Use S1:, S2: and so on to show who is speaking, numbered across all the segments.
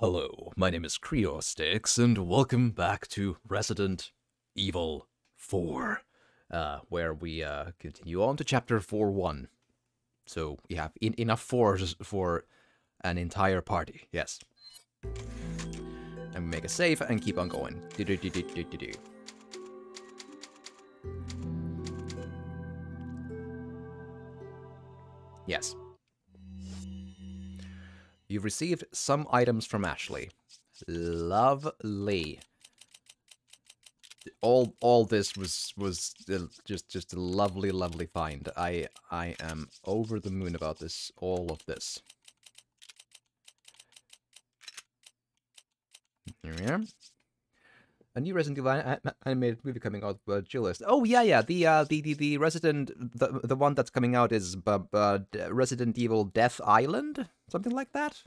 S1: Hello, my name is Creostix, and welcome back to Resident Evil 4, where we continue on to Chapter 4.1. So we have enough fours for an entire party, yes. And we make a save and keep on going. Do-do-do-do-do-do-do. Yes. You've received some items from Ashley. Lovely. All this was just a lovely find. I am over the moon about this. All of this. Here we are. A new Resident Evil animated movie coming out, Gillist. Oh yeah. The Resident the one that's coming out is Resident Evil Death Island, something like that.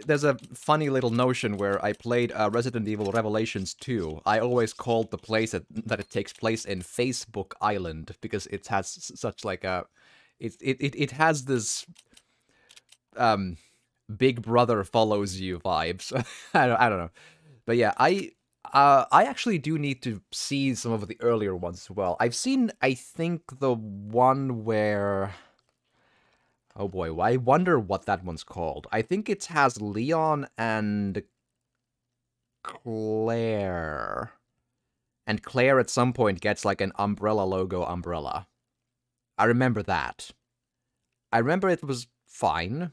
S1: There's a funny little notion where I played Resident Evil Revelations 2. I always called the place that it takes place in Facebook Island because it has such like a it has this Big Brother follows you vibes. I don't know. But yeah, I actually do need to see some of the earlier ones as well. I've seen, I think, the one where... Oh boy, I wonder what that one's called. I think it has Leon and Claire. And Claire at some point gets like an Umbrella logo umbrella. I remember that. I remember it was fine,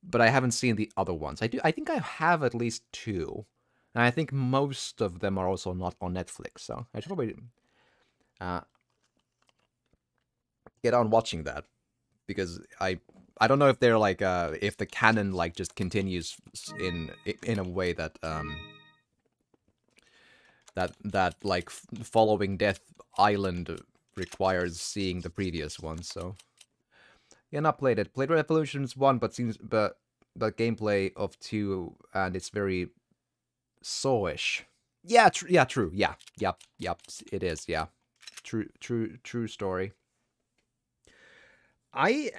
S1: but I haven't seen the other ones. I think I have at least 2. And I think most of them are also not on Netflix, so I should probably get on watching that. Because I don't know if they're like, if the canon, like, just continues in a way that, that like, following Death Island requires seeing the previous one, so... Yeah, not played it. Played Revolutions 1, but gameplay of 2, and it's very... Saw-ish. Yeah, true. Yeah, yep, it is, yeah. True story. Every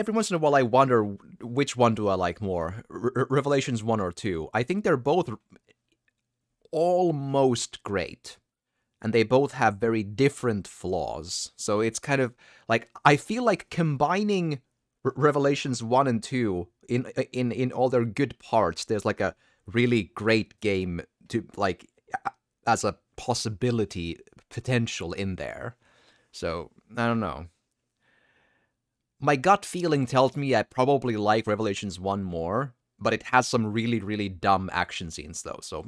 S1: once in a while I wonder which one do I like more, Revelations 1 or 2. I think they're both almost great. And they both have very different flaws. So it's kind of like, I feel like combining Revelations 1 and 2 in all their good parts, there's like a really great game to like as a possibility potential in there. So I don't know. My gut feeling tells me I probably like Revelations 1 more, but it has some really dumb action scenes though, so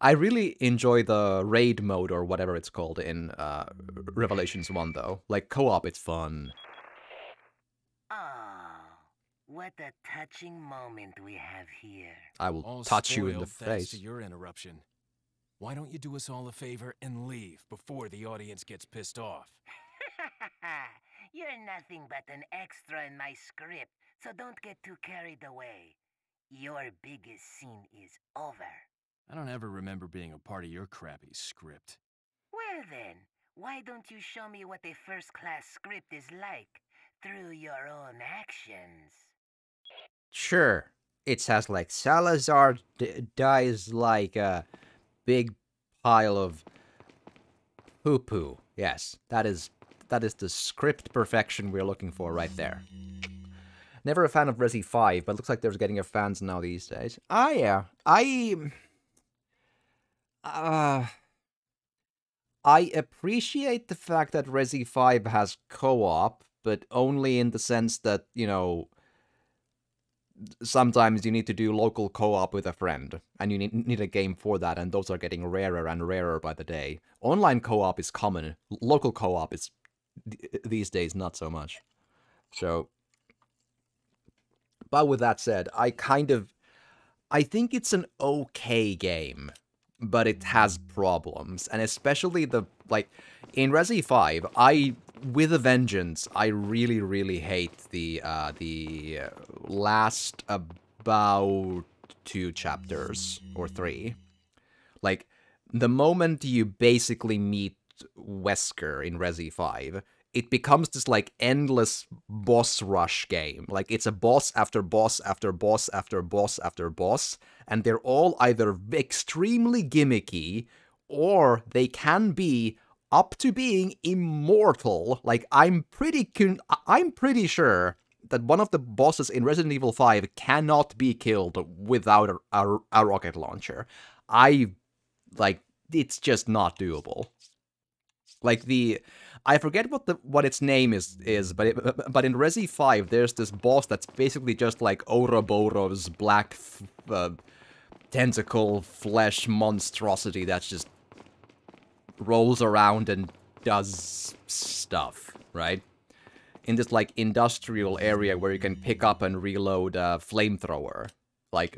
S1: I really enjoy the raid mode, or whatever it's called, in Revelations 1, though. Like, co-op, it's fun.
S2: Oh, what a touching moment we have here.
S1: I will touch you in the face.
S3: Thanks to your interruption. Why don't you do us all a favor and leave before the audience gets pissed off?
S2: You're nothing but an extra in my script, so don't get too carried away. Your biggest scene is over.
S3: I don't ever remember being a part of your crappy script.
S2: Well then, why don't you show me what a first-class script is like through your own actions?
S1: Sure. It says like Salazar dies like a big pile of poo-poo. Yes, that is the script perfection we're looking for right there. Never a fan of Resi 5, but looks like there's getting a fans now these days. Ah, yeah. I appreciate the fact that Resi 5 has co-op, but only in the sense that, you know, sometimes you need to do local co-op with a friend, and you need a game for that, and those are getting rarer and rarer by the day. Online co-op is common. Local co-op is, these days, not so much. So, but with that said, I think it's an okay game, but it has problems, and especially like, in Resi 5, with a vengeance, I really hate the last about 2 chapters, or 3. Like, the moment you basically meet Wesker in Resi 5, it becomes this like endless boss rush game. Like it's a boss after boss after boss after boss after boss, and they're all either extremely gimmicky or they can be up to being immortal. Like I'm pretty sure that one of the bosses in Resident Evil 5 cannot be killed without a rocket launcher. It's just not doable. Like I forget what its name is, but in Resi 5 there's this boss that's basically just like Ouroboros' black tentacle flesh monstrosity that just rolls around and does stuff, right? In this like industrial area where you can pick up and reload a flamethrower, like,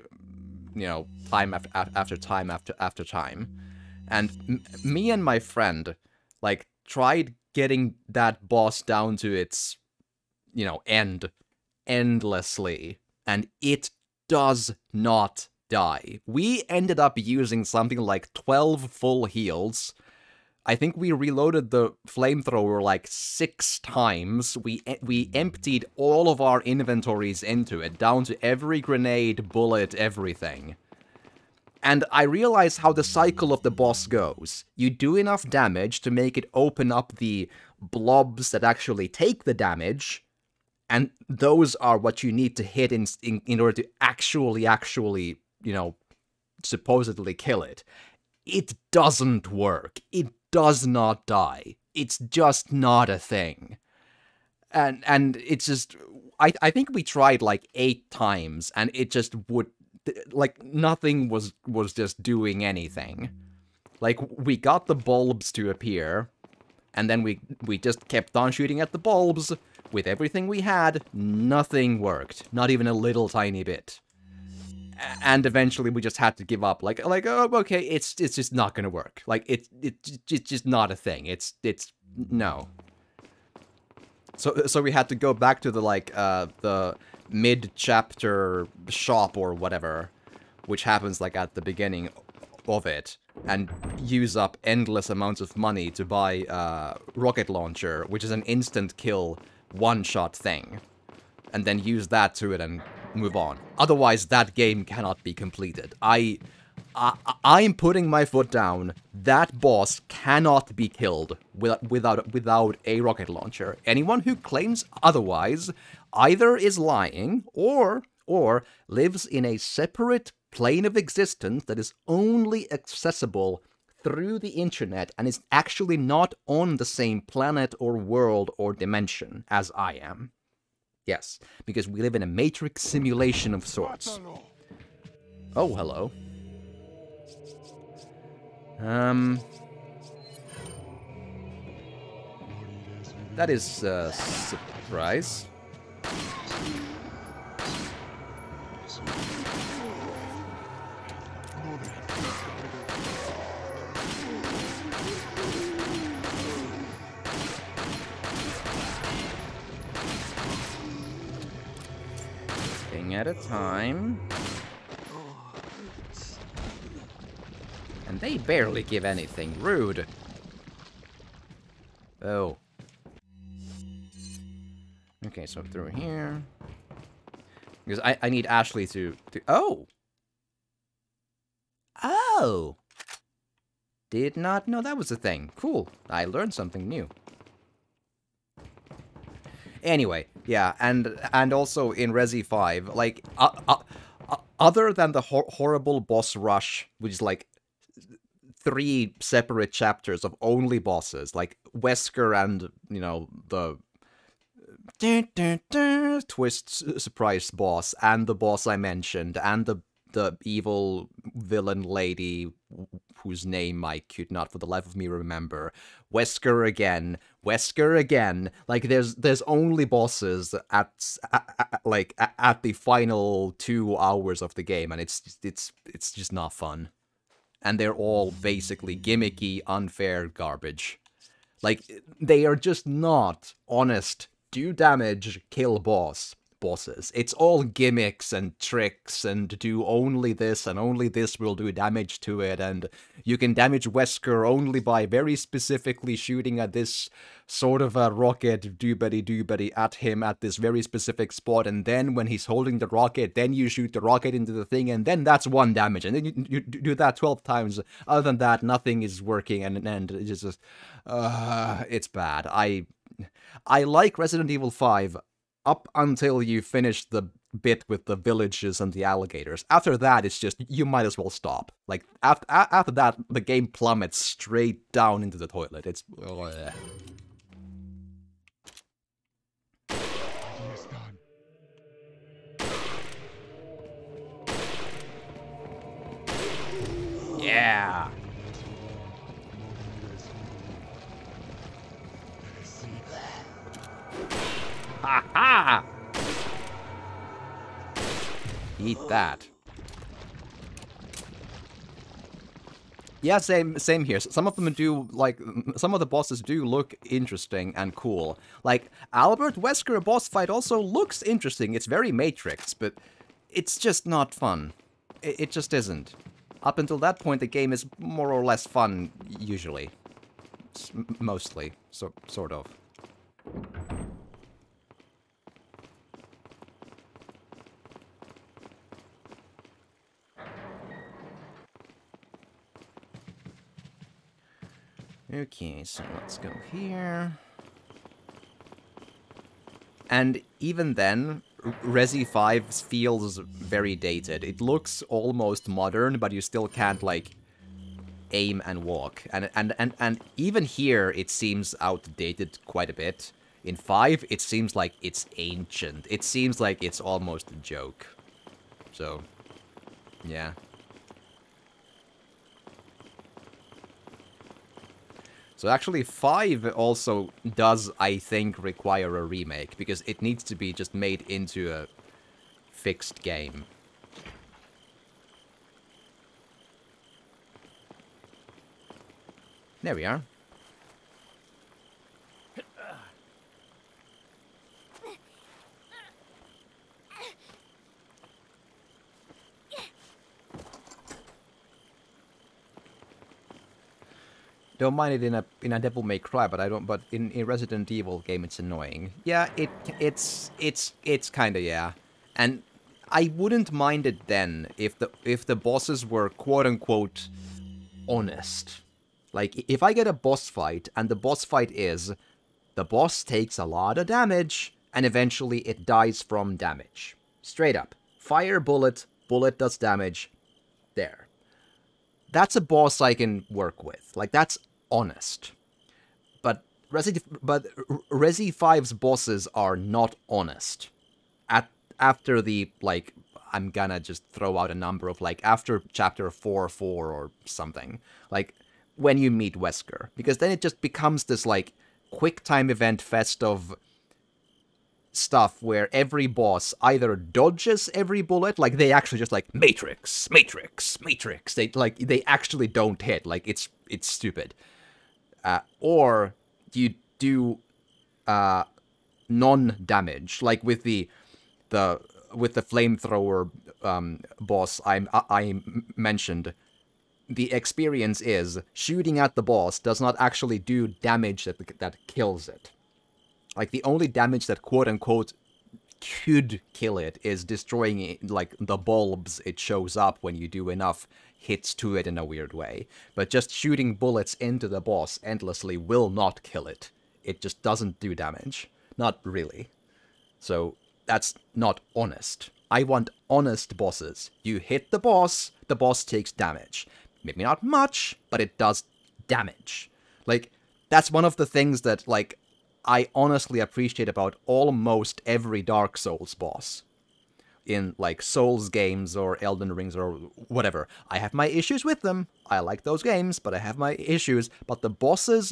S1: you know, time after time after time. And me and my friend like tried getting that boss down to its, you know, end endlessly, and it does not die. We ended up using something like 12 full heals. I think we reloaded the flamethrower like 6 times. We emptied all of our inventories into it, down to every grenade, bullet, everything. And I realize how the cycle of the boss goes. You do enough damage to make it open up the blobs that actually take the damage, and those are what you need to hit in order to actually, you know, supposedly kill it. It doesn't work. It does not die. It's just not a thing. And it's just, I think we tried like 8 times, and it just would, like, nothing was just doing anything. Like, we got the bulbs to appear, and then we just kept on shooting at the bulbs. With everything we had, nothing worked. Not even a little tiny bit. And eventually we just had to give up. Like, oh, okay, it's just not gonna work. Like, it's just not a thing. It's no. So we had to go back to the, like, the mid-chapter shop or whatever, which happens, like, at the beginning of it, and use up endless amounts of money to buy rocket launcher, which is an instant kill, one-shot thing, and then use that to it and move on. Otherwise, that game cannot be completed. I'm putting my foot down. That boss cannot be killed without a rocket launcher. Anyone who claims otherwise either is lying or lives in a separate plane of existence that is only accessible through the internet and is actually not on the same planet or world or dimension as I am. Yes, because we live in a matrix simulation of sorts. Oh, hello. That is a surprise. Thing at a time. And they barely give anything. Rude. Oh. Okay, so through here. Because I need Ashley to... Oh! Oh! Did not know that was a thing. Cool. I learned something new. Anyway, yeah, and also in Resi 5, like, other than the horrible boss rush, which is like 3 separate chapters of only bosses, like Wesker and, you know, the twist surprise boss, and the boss I mentioned, and the evil villain lady whose name I could not for the life of me remember. Wesker again. Like, there's only bosses at the final 2 hours of the game, and it's just not fun. And they're all basically gimmicky, unfair garbage. Like, they are just not honest. Do damage, kill boss. bosses. It's all gimmicks and tricks and do only this and only this will do damage to it, and you can damage Wesker only by very specifically shooting at this sort of a rocket doobity at him at this very specific spot, and then when he's holding the rocket, then you shoot the rocket into the thing, and then that's 1 damage, and then you do that 12 times. Other than that, nothing is working, and it's just, it's bad. I like Resident Evil 5 up until you finish the bit with the villages and the alligators. After that, it's just, you might as well stop. Like, after that, the game plummets straight down into the toilet. It's... Yeah! Ha ha! Eat that. Yeah, same here. Some of them do, like, some of the bosses do look interesting and cool. Like, Albert Wesker boss fight also looks interesting. It's very Matrix, but it's just not fun. It just isn't. Up until that point, the game is more or less fun, usually. Mostly, sort of. Okay, so let's go here. And even then, Resi 5 feels very dated. It looks almost modern, but you still can't, like, aim and walk. And even here, it seems outdated quite a bit. In 5, it seems like it's ancient. It seems like it's almost a joke. So, yeah. So actually 5 also does, I think, require a remake, because it needs to be just made into a fixed game. There we are. Don't mind it in a Devil May Cry, but I don't. But in a Resident Evil game, it's annoying. Yeah, it's kind of, yeah. And I wouldn't mind it then if the bosses were quote unquote honest. Like, if I get a boss fight and the boss fight is the boss takes a lot of damage and eventually it dies from damage. Straight up, fire bullet, bullet does damage. There. That's a boss I can work with. Like, that's honest. But Resi 5's bosses are not honest. After the, like, I'm gonna just throw out a number of, like, after chapter 4 or something. Like, when you meet Wesker. Because then it just becomes this, like, quick time event fest of stuff where every boss either dodges every bullet, like they actually just like Matrix. They actually don't hit, like it's stupid. Or you do non-damage, like with the flamethrower boss I mentioned. The experience is shooting at the boss does not actually do damage that kills it. Like, the only damage that quote-unquote could kill it is destroying it, like, the bulbs it shows up when you do enough hits to it in a weird way. But just shooting bullets into the boss endlessly will not kill it. It just doesn't do damage. Not really. So, that's not honest. I want honest bosses. You hit the boss takes damage. Maybe not much, but it does damage. Like, that's one of the things that, like, I honestly appreciate about almost every Dark Souls boss. In, like, Souls games or Elden Rings or whatever. I have my issues with them. I like those games, but I have my issues. But the bosses,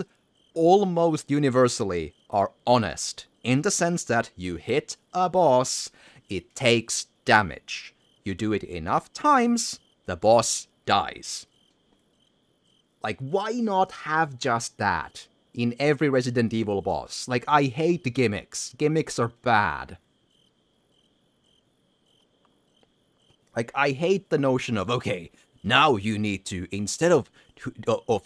S1: almost universally, are honest. In the sense that you hit a boss, it takes damage. You do it enough times, the boss dies. Like, why not have just that in every Resident Evil boss? Like, I hate the gimmicks. Gimmicks are bad. Like, I hate the notion of, okay, now you need to, instead of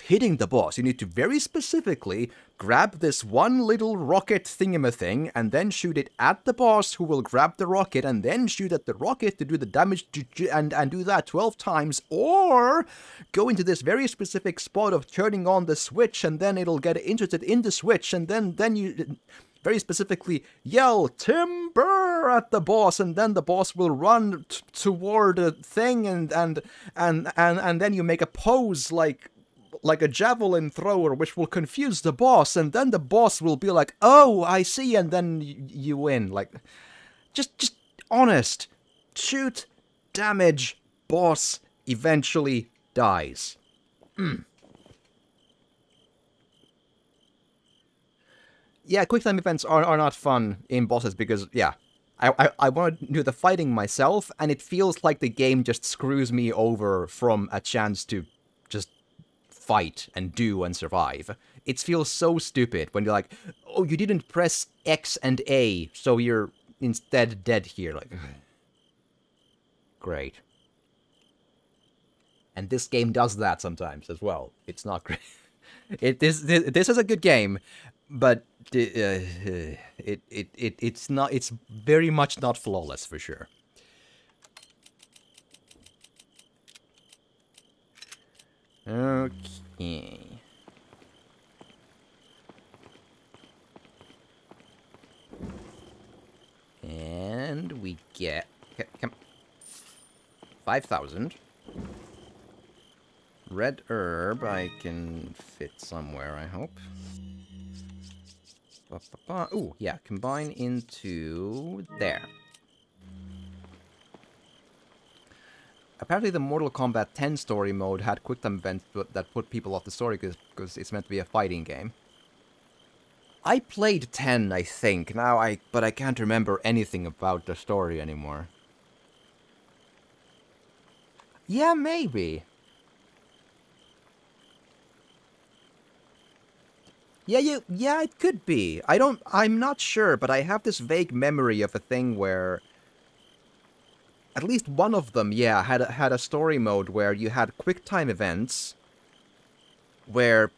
S1: hitting the boss, you need to very specifically grab this one little rocket thingamathing and then shoot it at the boss, who will grab the rocket and then shoot at the rocket to do the damage and do that 12 times, or go into this very specific spot of turning on the switch and then it'll get interested in the switch and then you very specifically yell timber at the boss, and then the boss will run toward a thing and then you make a pose like a javelin thrower, which will confuse the boss, and then the boss will be like, oh, I see, and then you win. Like, just honest. Shoot, damage, boss eventually dies. Yeah, QuickTime events are not fun in bosses because, yeah, I want to do the fighting myself, and it feels like the game just screws me over from a chance to just fight and do and survive. It feels so stupid when you're like, oh, you didn't press X and A, so you're instead dead here. Like, great. And this game does that sometimes as well. It's not great. This is a good game, but it's not. It's very much not flawless for sure. Okay. And we get 5,000. Red herb I can fit somewhere, I hope. Ooh, yeah, combine into there. Apparently the Mortal Kombat 10 story mode had QuickTime events that put people off the story because it's meant to be a fighting game. I played 10, I think, but I can't remember anything about the story anymore. Yeah, maybe. Yeah, it could be. I'm not sure, but I have this vague memory of a thing where at least one of them, yeah, had a story mode where you had QuickTime events where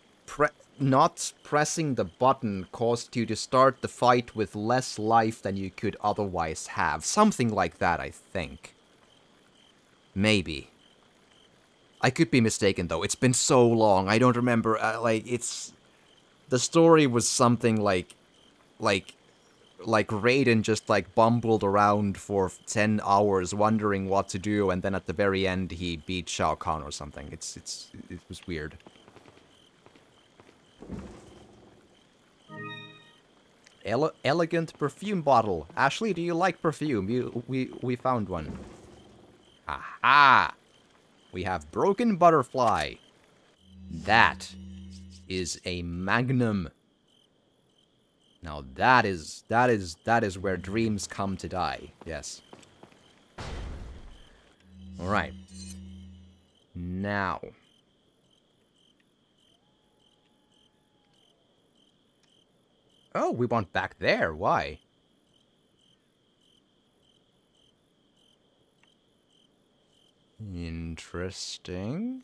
S1: not pressing the button caused you to start the fight with less life than you could otherwise have. Something like that, I think. Maybe. I could be mistaken, though. It's been so long. I don't remember. The story was something like Raiden just like bumbled around for 10 hours wondering what to do, and then at the very end he beat Shao Kahn or something. It was weird. Elegant perfume bottle. Ashley, do you like perfume? We found one. Aha! We have broken butterfly. That is a magnum. Now that is where dreams come to die. Yes. All right. Now. Oh, we want back there. Why? Interesting.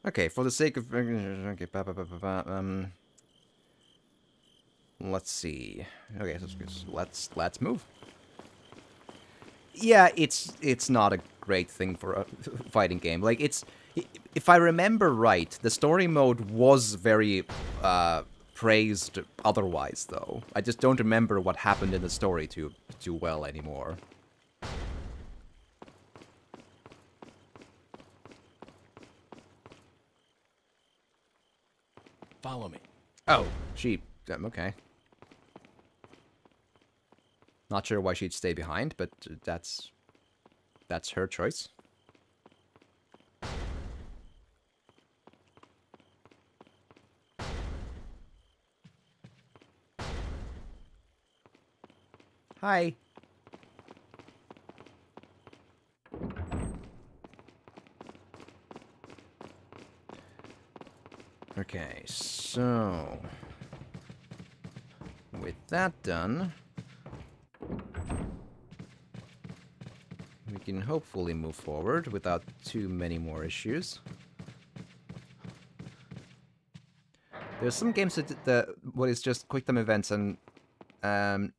S1: Okay, for the sake of... Okay, let's see. Okay, let's move. Yeah, it's not a great thing for a fighting game. Like, if I remember right, the story mode was very praised otherwise, though. I just don't remember what happened in the story too well anymore.
S3: Follow me.
S1: Oh, she... okay. Not sure why she'd stay behind, but that's her choice. Hi. Okay, so with that done, can hopefully move forward without too many more issues. There's some games that what is just quick time events and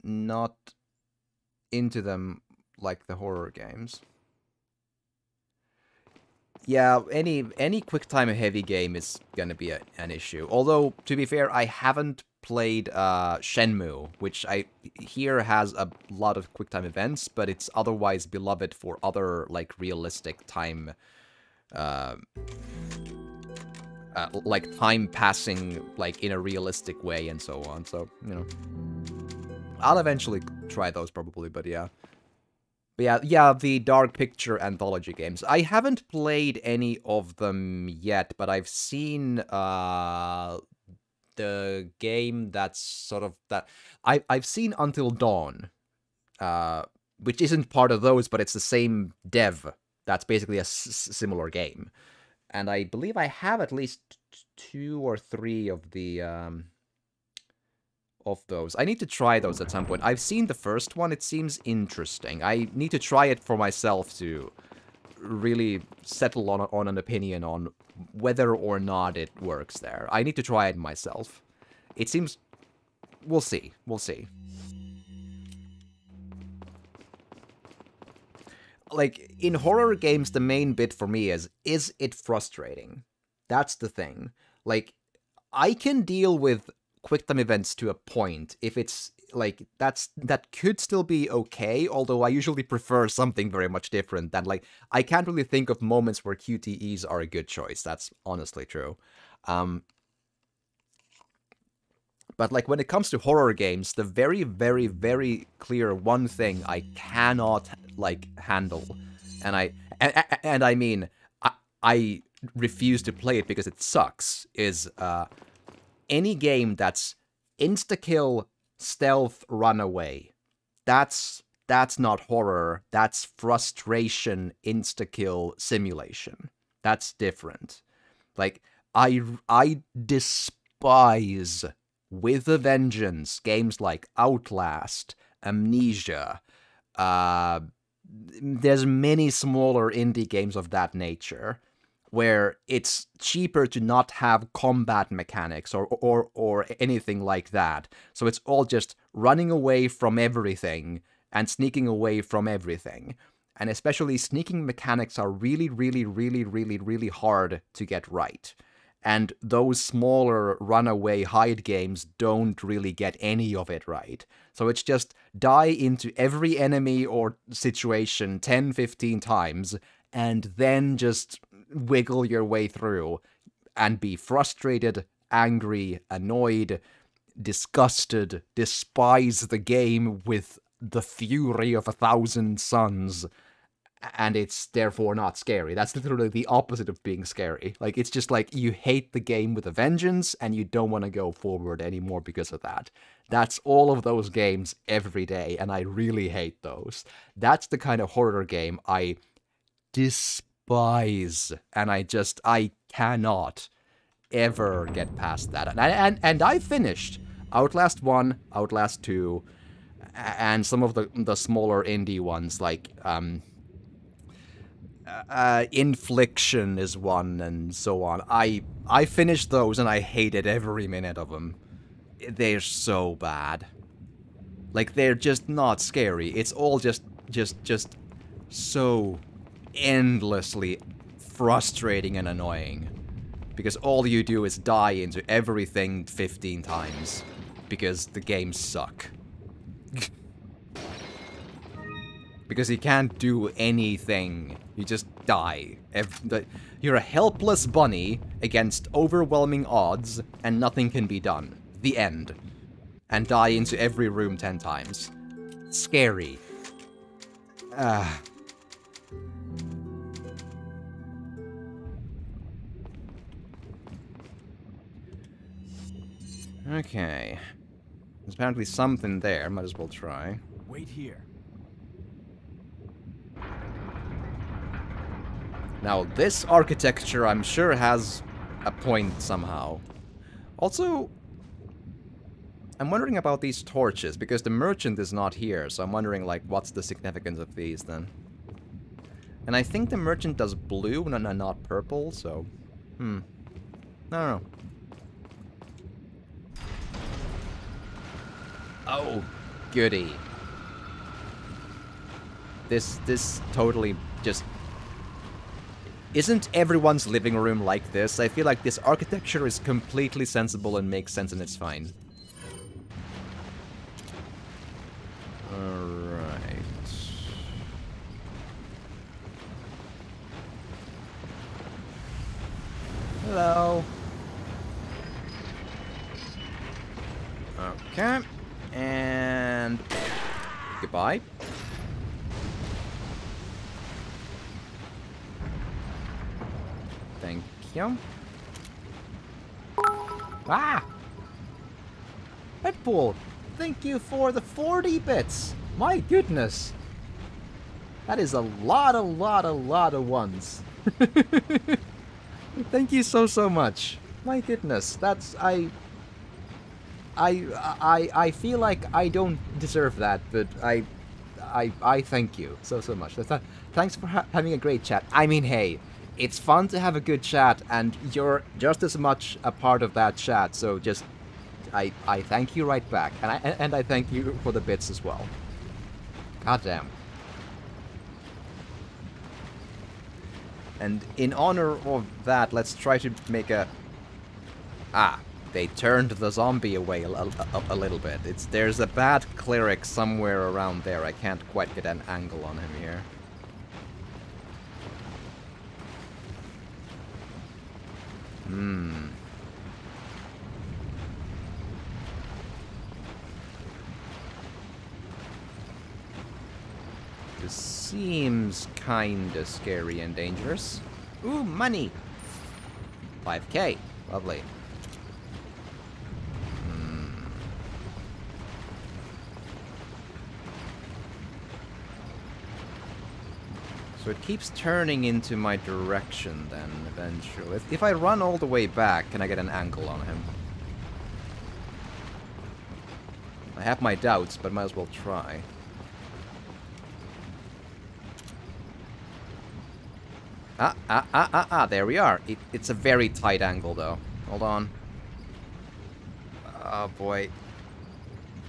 S1: not into them like the horror games. Yeah, any quick time heavy game is gonna be an issue. Although, to be fair, I haven't played Shenmue, which I hear has a lot of quick time events, but it's otherwise beloved for other like realistic time, like time passing like in a realistic way and so on. So you know, I'll eventually try those probably, but yeah. But yeah, the Dark Picture anthology games. I haven't played any of them yet, but I've seen the game that's sort of that. I've seen Until Dawn, which isn't part of those, but it's the same dev. That's basically a similar game, and I believe I have at least 2 or 3 of the of those. I need to try those at some point. I've seen the first one. It seems interesting. I need to try it for myself to really settle on an opinion on whether or not it works there. I need to try it myself. It seems... We'll see. We'll see. Like, in horror games, the main bit for me is it frustrating? That's the thing. Like, I can deal with quick-time events to a point if it's like that could still be okay, although I usually prefer something very much different than like I can't really think of moments where QTEs are a good choice. That's honestly true. But like when it comes to horror games, the very, very, very clear one thing I cannot like handle, and I mean I refuse to play it because it sucks, is any game that's insta-kill, stealth, run away. That's not horror. That's frustration, insta-kill, simulation. That's different. Like, I despise, with a vengeance, games like Outlast, Amnesia. There's many smaller indie games of that nature, where it's cheaper to not have combat mechanics or anything like that. So it's all just running away from everything and sneaking away from everything. And especially sneaking mechanics are really, really, really, really, really hard to get right. And those smaller runaway hide games don't really get any of it right. So it's just die into every enemy or situation 10, 15 times, and then just wiggle your way through and be frustrated, angry, annoyed, disgusted, despise the game with the fury of 1,000 suns, and it's therefore not scary. That's literally the opposite of being scary. Like, it's just like you hate the game with a vengeance and you don't want to go forward anymore because of that. That's all of those games every day, and I really hate those. That's the kind of horror game I despise, and I cannot ever get past that. And I finished Outlast 1, Outlast 2, and some of the smaller indie ones, like Infliction is one, and so on. I finished those, and I hated every minute of them. They're so bad. Like, they're just not scary. It's all just so endlessly frustrating and annoying. Because all you do is die into everything 15 times. Because the games suck. Because you can't do anything. You just die. You're a helpless bunny against overwhelming odds, and nothing can be done. The end. And die into every room 10 times. Scary. Okay. There's apparently something there. Might as well try.
S3: Wait here.
S1: Now, this architecture, I'm sure, has a point somehow. Also, I'm wondering about these torches, because the merchant is not here, so I'm wondering, like, what's the significance of these, then? And I think the merchant does blue and not purple, so... I don't know. Oh, goody. This totally just... Isn't everyone's living room like this? I feel like this architecture is completely sensible and makes sense and it's fine. Alright. Hello. Okay. And... goodbye. Thank you. Ah! Redpool, thank you for the 40 bits! My goodness! That is a lot of ones. Thank you so much. My goodness, that's... I feel like I don't deserve that, but I thank you so much. Thanks for having a great chat. I mean, hey, it's fun to have a good chat, and you're just as much a part of that chat. So just, I thank you right back, and I thank you for the bits as well. God damn. And in honor of that, let's try to make a... Ah, they turned the zombie away a little bit. There's a bad cleric somewhere around there. I can't quite get an angle on him here. This seems kinda scary and dangerous. Ooh, money! 5k. Lovely. So it keeps turning into my direction then, eventually. If I run all the way back, can I get an angle on him? I have my doubts, but might as well try. There we are. It's a very tight angle, though. Hold on. Oh, boy.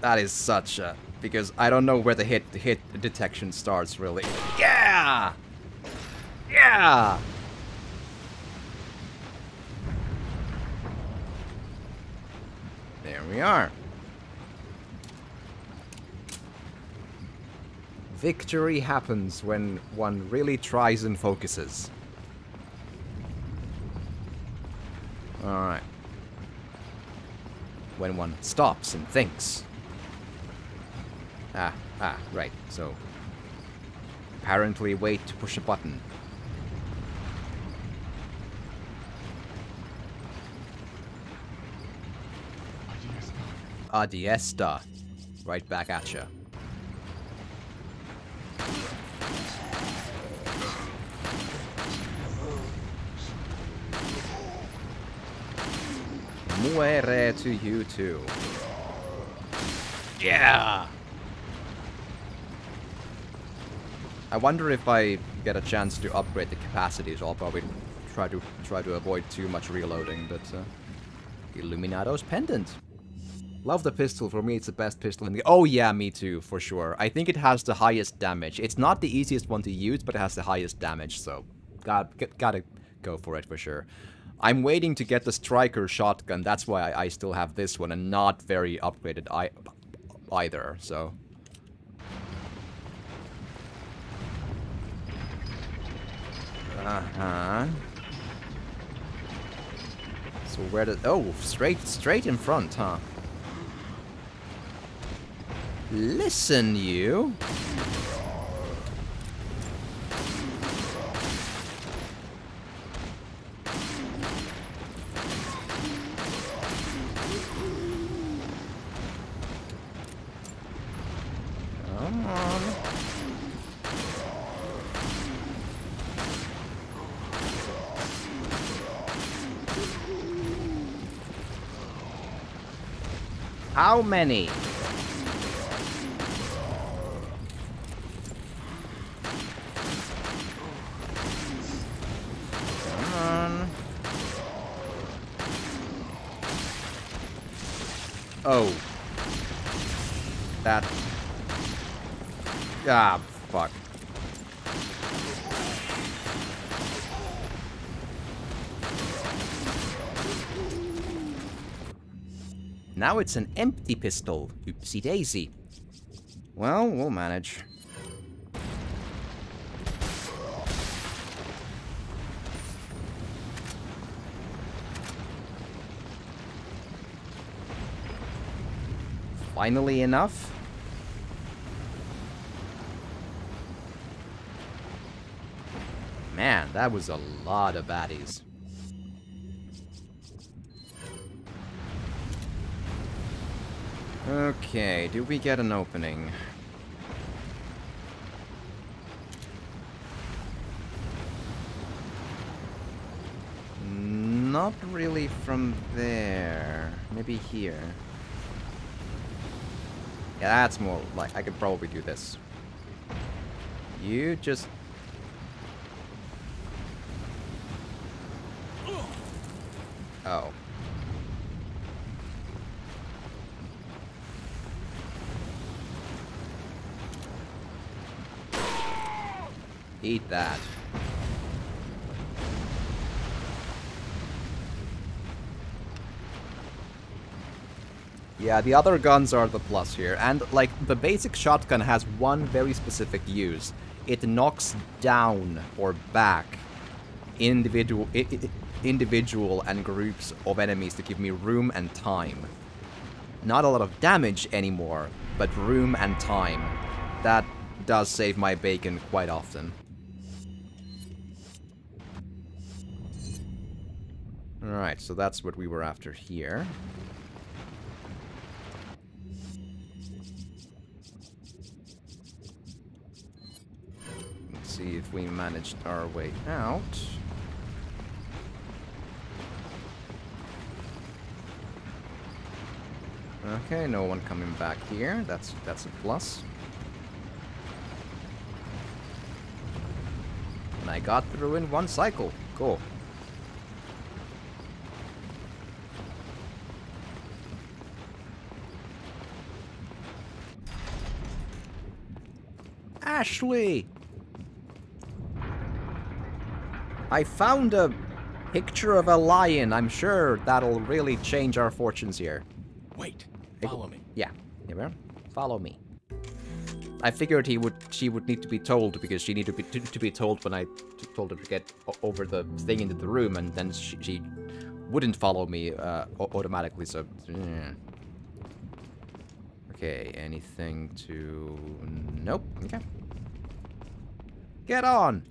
S1: That is such a... Because I don't know where the hit detection starts, really. Yeah! Yeah! There we are. Victory happens when one really tries and focuses. Alright. When one stops and thinks. Right. So, apparently wait to push a button. Adiesta. Right back at ya. Muere to you too. Yeah! I wonder if I get a chance to upgrade the capacity, so I'll probably try to avoid too much reloading, but Illuminato's Pendant. Love the pistol. For me, it's the best pistol in the... Oh yeah, me too, for sure. I think it has the highest damage. It's not the easiest one to use, but it has the highest damage, so gotta go for it for sure. I'm waiting to get the Striker shotgun. That's why I still have this one and not very upgraded either, so... So where did... Oh, straight in front, huh? Listen, you. Come on. How many? Oh. That... Ah, fuck. Now it's an empty pistol. Oopsie daisy. Well, we'll manage. Finally enough. Man, that was a lot of baddies. Okay, do we get an opening? Not really from there. Maybe here. Yeah, that's more like... I could probably do this. You just... Oh. Eat that. Yeah, the other guns are the plus here. And, like, the basic shotgun has one very specific use. It knocks down or back individual and groups of enemies to give me room and time. Not a lot of damage anymore, but room and time. That does save my bacon quite often. Alright, so that's what we were after here. Let's see if we managed our way out. Okay, no one coming back here. That's a plus. And I got through in one cycle. Cool. Ashley! I found a picture of a lion. I'm sure that'll really change our fortunes here.
S3: Wait, follow me.
S1: Yeah, here we are. Follow me. I figured she would need to be told because she needed to be told when I told her to get over the thing into the room, and then she wouldn't follow me automatically. So, yeah. Okay, anything to... Nope. Okay. Get on!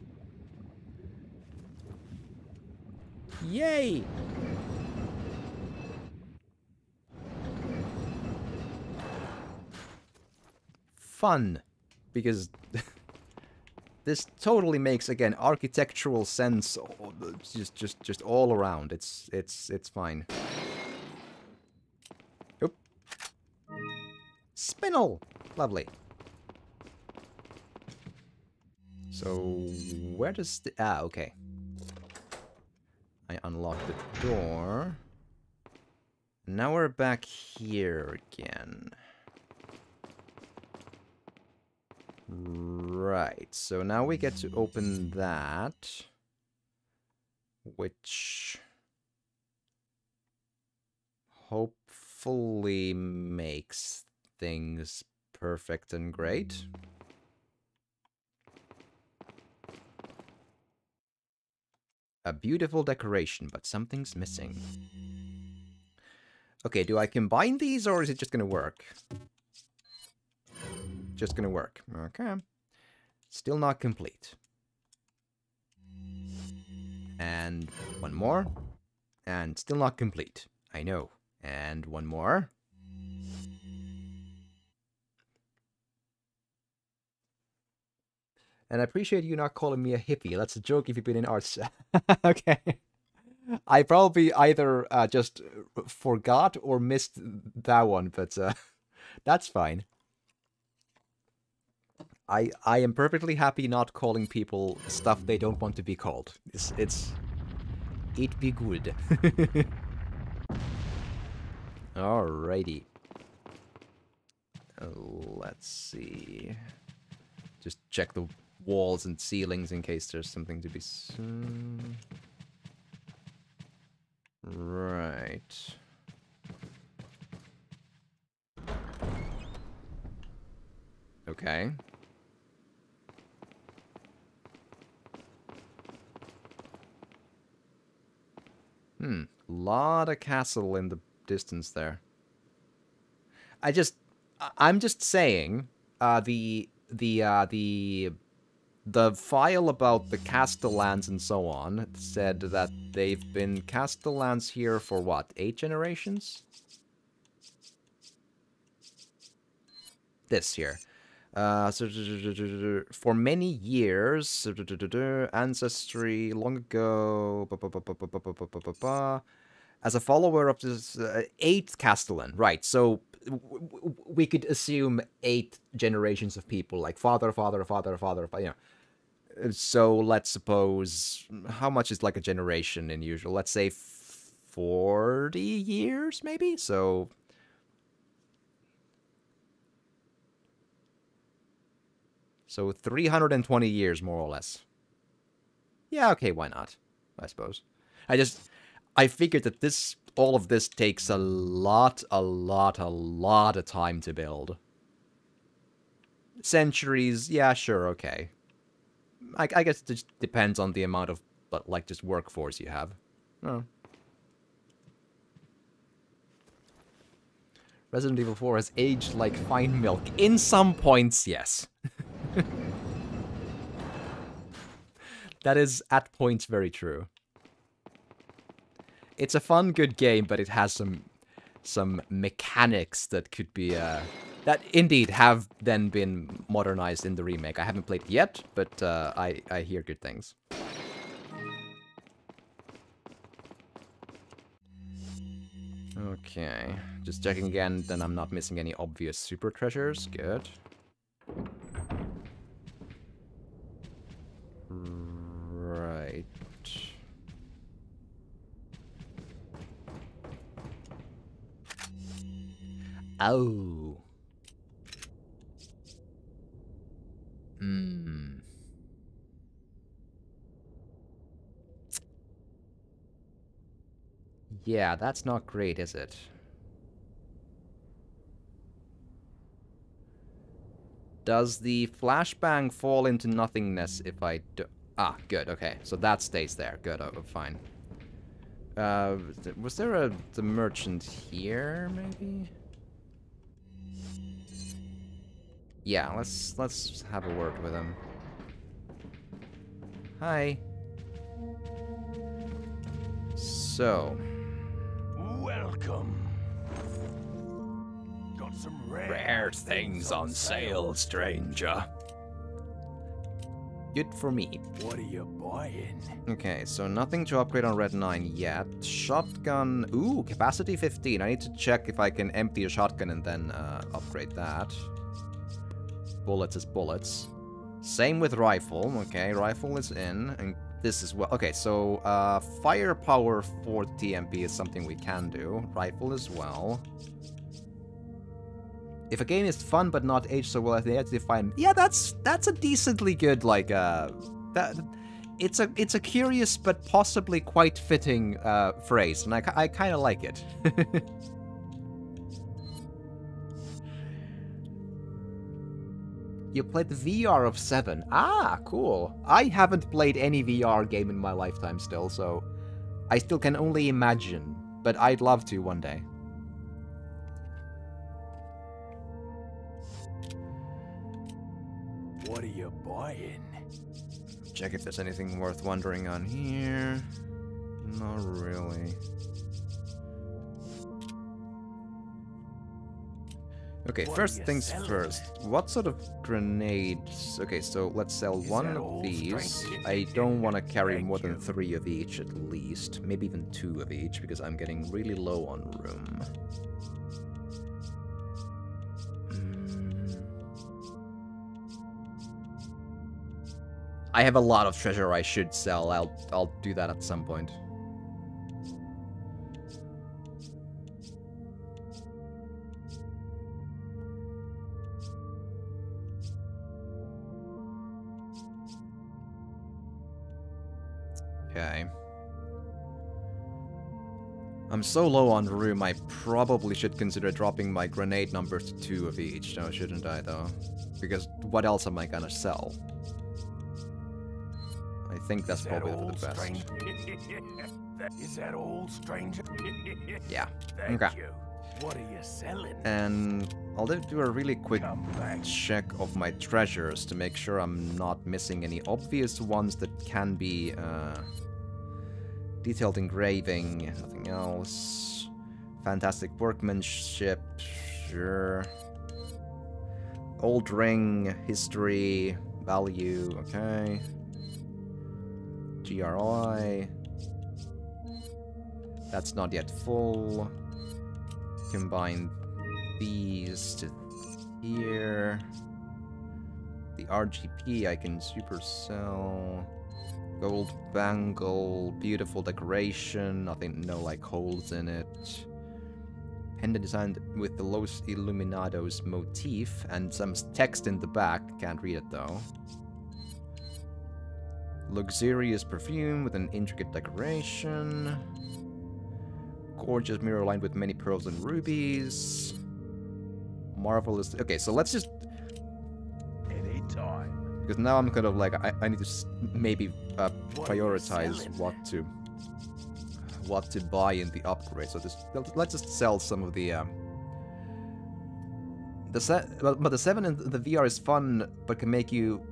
S1: Yay! Fun, because this totally makes, again, architectural sense. Just all around. It's fine. Oop. Spinel, lovely. So where does the... Ah, okay. I unlocked the door. Now we're back here again. Right, so now we get to open that, which hopefully makes things perfect and great. A beautiful decoration, but something's missing. Okay, do I combine these or is it just gonna work? Just gonna work. Okay. Still not complete. And one more. And still not complete. I know. And one more. And I appreciate you not calling me a hippie. That's a joke if you've been in arts. Okay. I probably either just forgot or missed that one, but that's fine. I am perfectly happy not calling people stuff they don't want to be called. It'd be good. Alrighty. Let's see. Just check the walls and ceilings in case there's something to be seen. Right. Okay. Lot of castle in the distance there. I'm just saying, the file about the Castellans and so on said that they've been Castellans here for what, 8 generations? This here. For many years, ancestry, long ago, as a follower of this 8th Castellan, right, so we could assume 8 generations of people, like father, you know. So let's suppose, how much is like a generation in usual? Let's say 40 years, maybe? So 320 years, more or less. Yeah, okay, why not? I suppose. I figured that all of this takes a lot of time to build. Centuries, yeah, sure, okay. I guess it just depends on the amount of, like, just workforce you have. Oh. Resident Evil 4 has aged like fine milk. In some points, yes. That is, at points, very true. It's a fun, good game, but it has some mechanics that could be, that indeed have then been modernized in the remake. I haven't played it yet, but I hear good things. Okay, just checking again, then I'm not missing any obvious super treasures. Good. Right. Oh. Yeah, that's not great, is it? Does the flashbang fall into nothingness if I do... Ah, good, okay. So that stays there. Good, oh, fine. Was there the merchant here, maybe? Yeah, let's have a word with him. Hi. So...
S3: Welcome. Got some
S1: Rare things on sale, stranger. Good for me.
S3: What are you buying?
S1: Okay, so nothing to upgrade on Red 9 yet. Shotgun... Ooh, capacity 15. I need to check if I can empty a shotgun and then upgrade that. Bullets is bullets. Same with rifle. Okay, rifle is in. And this as well. Okay, so firepower for TMP is something we can do. Rifle as well. If a game is fun but not aged so well, they have to define. Yeah, that's a decently good, like, it's a curious but possibly quite fitting phrase, and I kind of like it. You played the VR of 7. Ah, cool. I haven't played any VR game in my lifetime still, so I still can only imagine, but I'd love to one day.
S3: What are you buying?
S1: Check if there's anything worth wondering on here. Not really. Okay, first things first. What sort of grenades? Okay, so let's sell one of these. I don't want to carry more than 3 of each at least. Maybe even 2 of each, because I'm getting really low on room. I have a lot of treasure I should sell. I'll do that at some point. Okay. I'm so low on room, I probably should consider dropping my grenade numbers to 2 of each, no, shouldn't I, though? Because what else am I gonna sell? I think that's probably for the best.
S3: Is that old stranger?
S1: Yeah.
S3: Thank
S1: Okay.
S3: you. What are you selling?
S1: And I'll do a really quick check of my treasures to make sure I'm not missing any obvious ones that can be detailed engraving, nothing else. Fantastic workmanship, sure. Old ring, history, value, okay. GRI. That's not yet full. Combine these to here. The RGP I can supersell. Gold bangle, beautiful decoration, nothing, no like holes in it. Pendant designed with the Los Illuminados motif and some text in the back, can't read it though. Luxurious perfume with an intricate decoration. Gorgeous mirror lined with many pearls and rubies. Marvelous. Okay, so let's just...
S3: Anytime.
S1: Because now I'm kind of like, I need to maybe prioritize what to buy in the upgrade. So let's just sell some of the... But the 7 and the VR is fun, but can make you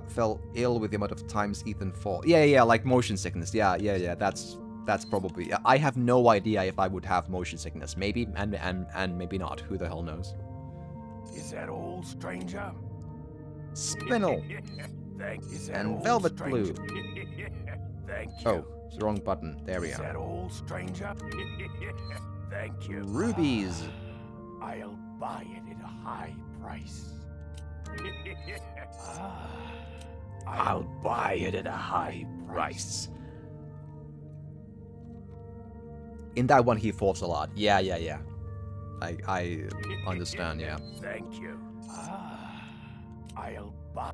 S1: fell ill with the amount of times Ethan fall. Yeah, like motion sickness. Yeah, that's probably... I have no idea if I would have motion sickness. Maybe, and maybe not. Who the hell knows?
S3: Is that old stranger?
S1: Spinel! And Velvet Blue.
S3: Thank you.
S1: Oh, it's the wrong button. There we
S3: Is
S1: are.
S3: that old stranger? Thank you.
S1: Rubies.
S3: I'll buy it at a high price. I'll buy it at a high price.
S1: In that one, he falls a lot. Yeah. I understand, yeah.
S3: Thank you. I'll buy.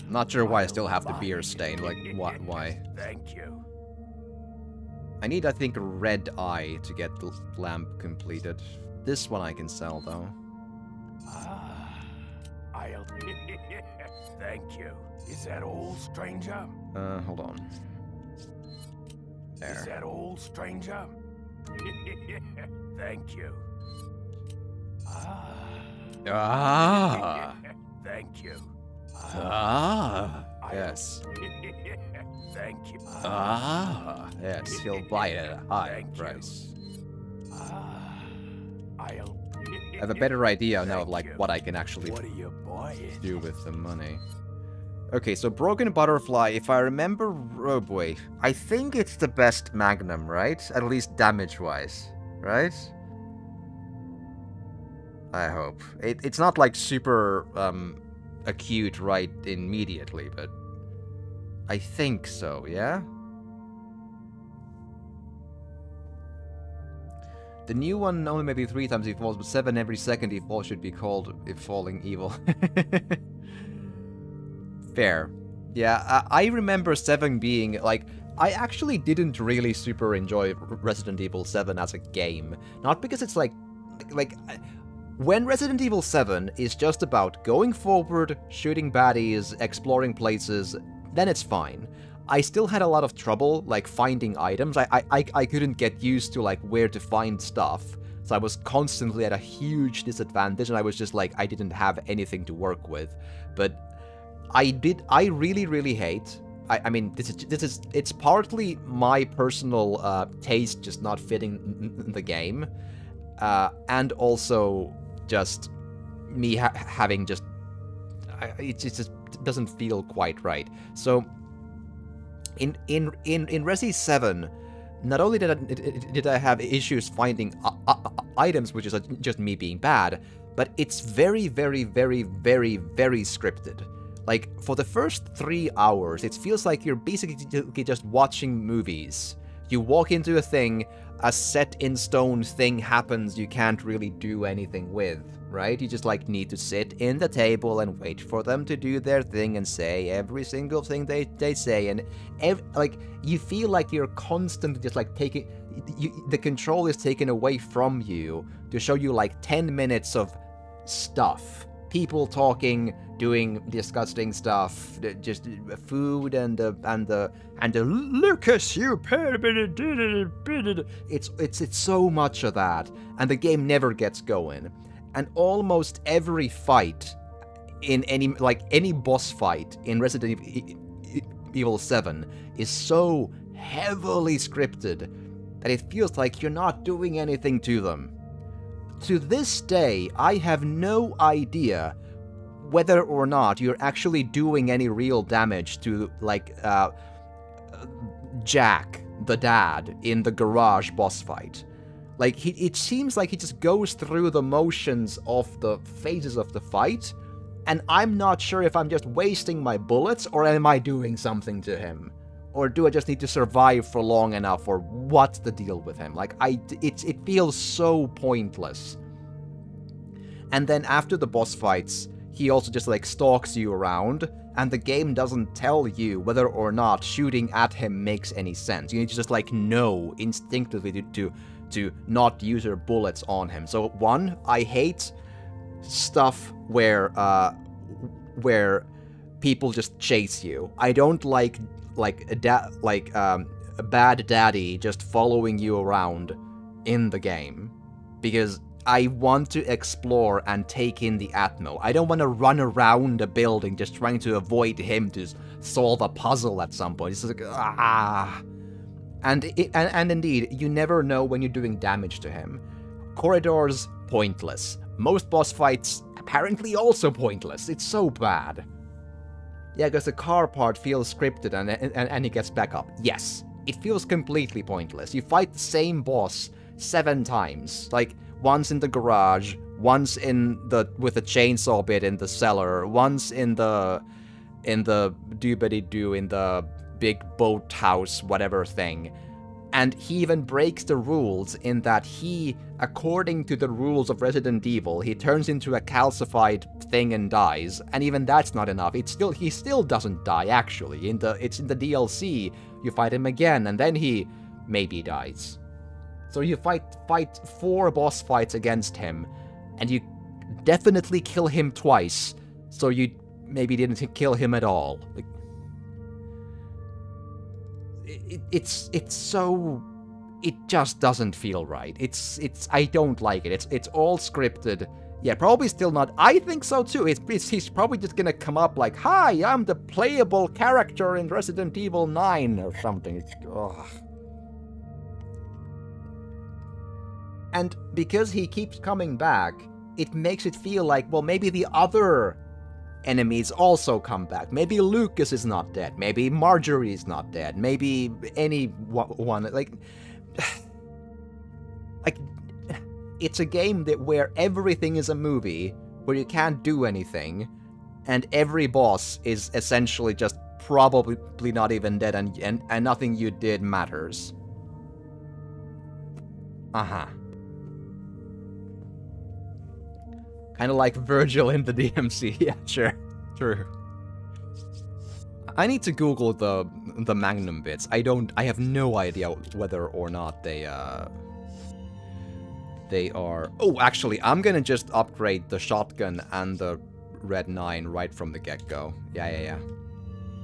S1: Not sure why I still have the beer stain. Like, why?
S3: Thank you.
S1: I need, I think, a red eye to get the lamp completed. This one I can sell, though.
S3: I'll. Thank you. Is that old stranger?
S1: Hold on.
S3: Is
S1: There.
S3: that old stranger? Thank you.
S1: Ah!
S3: Thank you.
S1: Ah! Yes.
S3: Thank you.
S1: Ah! Yes, he'll buy it at a high
S3: Thank you.
S1: price.
S3: I'll.
S1: I have a better idea now of, like,
S3: you.
S1: what I can actually
S3: What are you buying?
S1: do with the money. Okay, so Broken Butterfly, if I remember... Oh boy. I think it's the best Magnum, right? At least damage-wise, right? I hope. It's not, like, super, acute right immediately, but... I think so, yeah? The new one only maybe 3 times he falls, but 7 every second he falls should be called if falling evil. Fair. Yeah, I remember 7 being, like, I actually didn't really super enjoy Resident Evil 7 as a game. Not because it's like, when Resident Evil 7 is just about going forward, shooting baddies, exploring places, then it's fine. I still had a lot of trouble, like, finding items. I couldn't get used to, like, where to find stuff. So I was constantly at a huge disadvantage, and I was just like, I didn't have anything to work with. But I really hate. I mean, it's partly my personal taste just not fitting the game, and also just me having just it just doesn't feel quite right. So in Resi 7, not only did I have issues finding items, which is just me being bad, but it's very scripted. Like, for the first 3 hours, it feels like you're basically just watching movies. You walk into a thing, a set-in-stone thing happens you can't really do anything with, right? You just like need to sit in the table and wait for them to do their thing and say every single thing they say, and like you feel like you're constantly just like taking the control is taken away from you to show you like 10 minutes of stuff, people talking, doing disgusting stuff, just food and the Lucas, you it's so much of that, and the game never gets going. And almost every fight in any boss fight in Resident Evil 7 is so heavily scripted that it feels like you're not doing anything to them. To this day, I have no idea whether or not you're actually doing any real damage to, like, Jack, the dad, in the garage boss fight. Like, it seems like he just goes through the motions of the phases of the fight, and I'm not sure if I'm just wasting my bullets, or am I doing something to him? Or do I just need to survive for long enough, or what's the deal with him? Like, it feels so pointless. And then after the boss fights, he also just, like, stalks you around, and the game doesn't tell you whether or not shooting at him makes any sense. You need to just, like, know instinctively to not use your bullets on him. So, one, I hate stuff where people just chase you. I don't like a bad daddy just following you around in the game, because I want to explore and take in the atmo. I don't want to run around a building just trying to avoid him to solve a puzzle at some point. It's like, ah. And indeed, you never know when you're doing damage to him. Corridors, pointless. Most boss fights, apparently also pointless. It's so bad. Yeah, because the car part feels scripted and he gets back up. Yes, it feels completely pointless. You fight the same boss 7 times. Like, once in the garage, once with the chainsaw bit in the cellar, once in the doobity-doo in the big boathouse, whatever thing. And he even breaks the rules in that he, according to the rules of Resident Evil, he turns into a calcified thing and dies. And even that's not enough. He still doesn't die, actually. It's in the DLC, you fight him again, and then he maybe dies. So you fight 4 boss fights against him, and you definitely kill him twice, so you maybe didn't kill him at all. Like, it's so... It just doesn't feel right. I don't like it. It's all scripted. Yeah, probably still not... I think so too. He's probably just gonna come up like, "Hi, I'm the playable character in Resident Evil 9 or something. Ugh. And because he keeps coming back, it makes it feel like, well, maybe the other enemies also come back. Maybe Lucas is not dead. Maybe Marjorie is not dead. Maybe anyone, like... Like, it's a game where everything is a movie, where you can't do anything, and every boss is essentially just probably not even dead, and nothing you did matters. Uh-huh. Kind of like Virgil in the DMC. Yeah, sure. True. I need to Google the Magnum bits. I have no idea whether or not they are... Oh, actually, I'm gonna just upgrade the shotgun and the Red 9 right from the get-go. Yeah.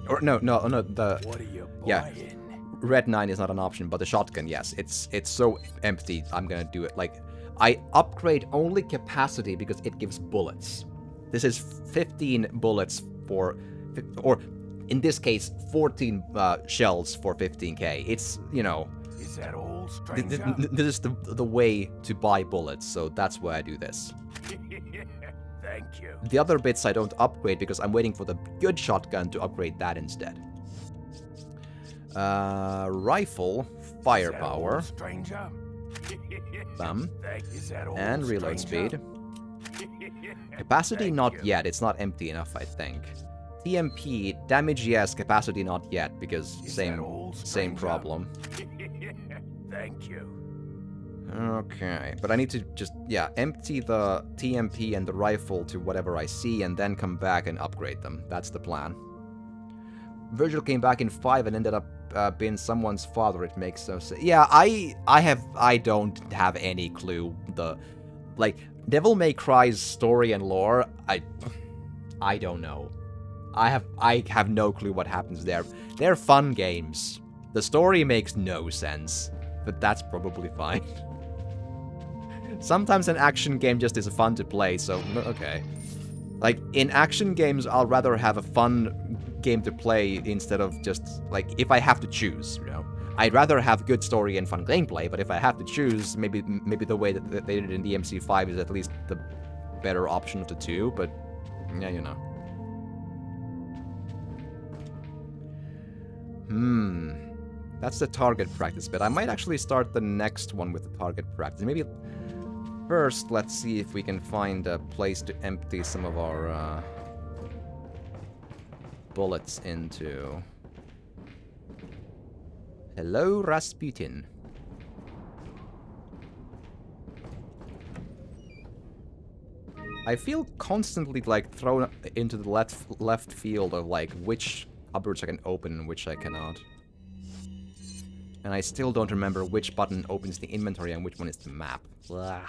S1: Or, no, the...
S3: What are you buying?
S1: Yeah. Red 9 is not an option, but the shotgun, yes. It's so empty, I'm gonna do it. Like, I upgrade only capacity because it gives bullets. This is 15 bullets for... Or, in this case, 14 shells for 15k. It's, you know...
S3: Is that all, stranger?
S1: This is the way to buy bullets, so that's why I do this.
S3: Thank you.
S1: The other bits I don't upgrade because I'm waiting for the good shotgun to upgrade that instead. Rifle, firepower,
S3: stranger?
S1: bam,
S3: All,
S1: and reload speed. Capacity not yet, it's not empty enough, I think. TMP, damage yes, capacity not yet, because same problem.
S3: Thank you.
S1: Okay, but I need to just, yeah, empty the TMP and the rifle to whatever I see and then come back and upgrade them. That's the plan. Virgil came back in 5 and ended up being someone's father. It makes no sense. Yeah, I don't have any clue. Like, Devil May Cry's story and lore, I don't know. I have no clue what happens there. They're fun games. The story makes no sense, but that's probably fine. Sometimes an action game just is fun to play, so okay. Like, in action games, I'll rather have a fun game to play instead of just, like, if I have to choose, you know. I'd rather have good story and fun gameplay, but if I have to choose, maybe the way that they did it in DMC5 is at least the better option of the two, but, yeah, you know. That's the target practice bit. I might actually start the next one with the target practice. Maybe first, let's see if we can find a place to empty some of our bullets into. Hello, Rasputin. I feel constantly, like, thrown into the left field of, like, which cupboards I can open and which I cannot. And I still don't remember which button opens the inventory and which one is the map. Blah.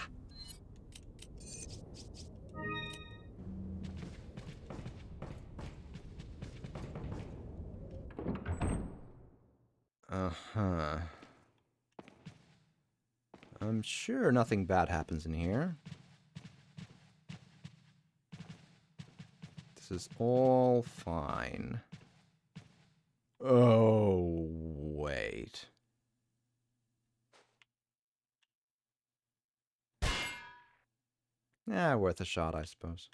S1: Uh-huh. I'm sure nothing bad happens in here. This is all fine. Oh, wait. Yeah, worth a shot, I suppose.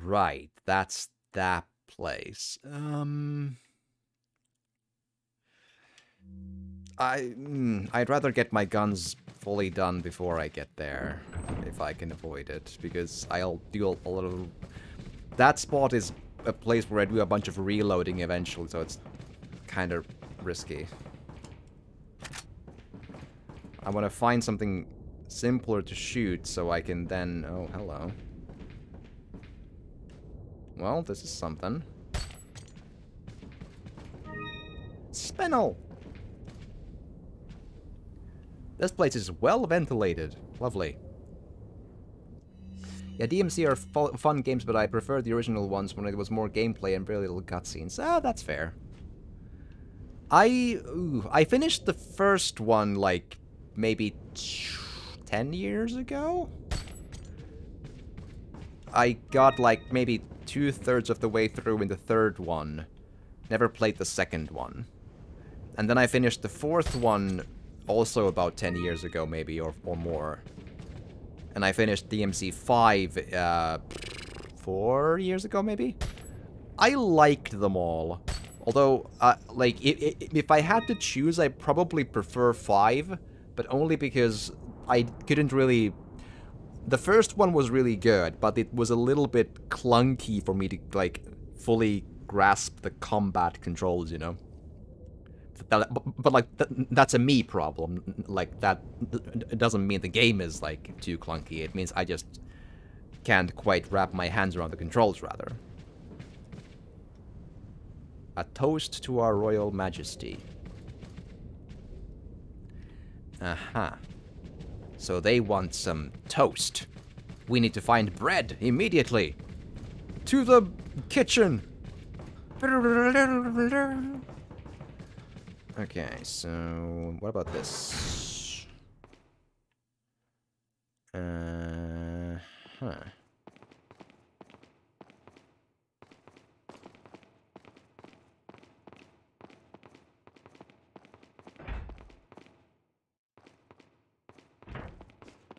S1: Right, that's that place. I'd rather get my guns fully done before I get there, if I can avoid it, because I'll do a lot of... That spot is a place where I do a bunch of reloading eventually, so it's kind of risky. I want to find something simpler to shoot so I can then... Oh, hello. Well, this is something. Spinel! This place is well ventilated. Lovely. Yeah, DMC are fun games, but I prefer the original ones when it was more gameplay and very little cutscenes. Ah, that's fair. I finished the first one, like, maybe 10 years ago? I got, like, maybe 2/3 of the way through in the third one. Never played the second one. And then I finished the fourth one also about 10 years ago, maybe, or more. And I finished DMC 5, 4 years ago, maybe? I liked them all. Although, like, if I had to choose, I probably prefer 5, but only because I couldn't really... The first one was really good, but it was a little bit clunky for me to, like, fully grasp the combat controls, you know? But like, that's a me problem. Like, that doesn't mean the game is, like, too clunky. It means I just can't quite wrap my hands around the controls, rather. A toast to our royal majesty. Aha. So they want some toast. We need to find bread immediately. To the kitchen. Okay, so what about this?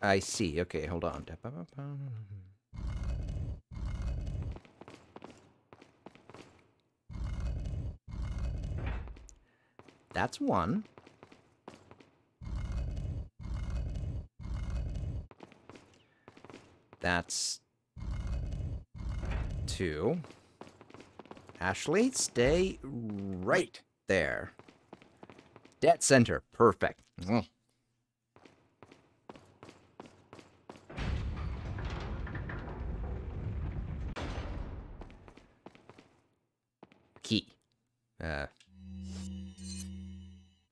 S1: I see. Okay, hold on. That's one. That's 2. Ashley, stay right there. Dead center. Perfect. Key.